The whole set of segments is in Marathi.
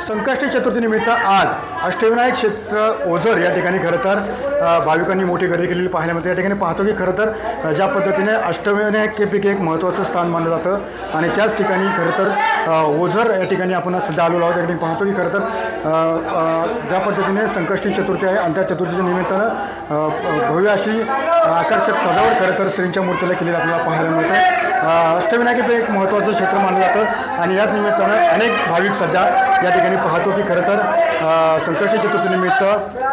संकष्टी चतुर्थीनिमित्त आज अष्टविनायक क्षेत्र ओझर या ठिकाणी खरं तर भाविकांनी मोठी गर्दी केलेली पाहायला मिळते। या ठिकाणी पाहतो की खरं तर ज्या पद्धतीने अष्टविनायकापैकी एक महत्त्वाचं स्थान मानलं जातं आणि त्याच ठिकाणी खरं तर ओझर या ठिकाणी आपण सध्या आलेलो आहोत। या ठिकाणी पाहतो की खरं तर ज्या पद्धतीने संकष्टी चतुर्थी आहे आणि त्या चतुर्थीच्या निमित्तानं भव्य अशी आकर्षक सजावट खरं तर श्रींच्या मूर्तीला केलेली आपल्याला पाहायला मिळते। अष्टविनायकापैकी एक महत्त्वाचं क्षेत्र मानलं जातं आणि याच निमित्तानं अनेक भाविक सध्या या ठिकाणी पाहतो की खरं तर संकष्टी चतुर्थीनिमित्त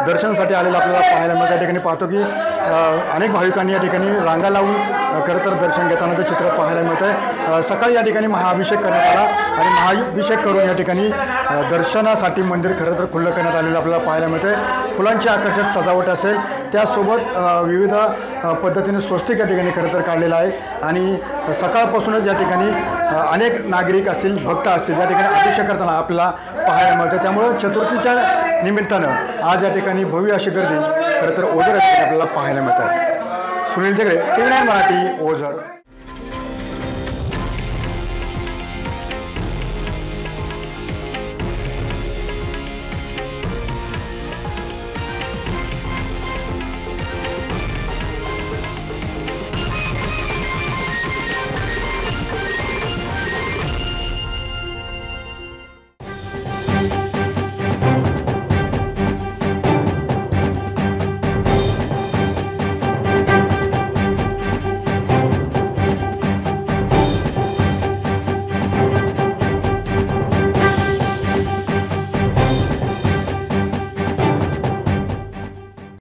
दर्शनासाठी आलेलं आपल्याला पाहायला मिळतं। या ठिकाणी पाहतो की अनेक भाविकांनी या ठिकाणी रांगा लावून खरं तर दर्शन घेतानाचं चित्र पाहायला मिळतं आहे। सकाळी या ठिकाणी महाअभिषेक करण्यात आला आणि महाअभिषेक करून या ठिकाणी दर्शनासाठी मंदिर खरं तर खुलं करण्यात आलेलं आपल्याला पाहायला मिळतं आहे। फुलांची आकर्षक सजावट असेल त्यासोबत विविध पद्धतीने स्वस्तिक या ठिकाणी खरं तर काढलेलं आहे आणि सकाळपासूनच या ठिकाणी अनेक नागरिक असतील भक्त असतील या ठिकाणी अभिषेक करताना आपल्याला पाहायला मिळतं। त्यामुळं चतुर्थीच्या निमित्तानं आज या ठिकाणी भव्य अशी गर्दी खरं तर ओझर आपल्याला पाहायला मिळतात। सुनील जगडे, TV9 मराठी, ओझर।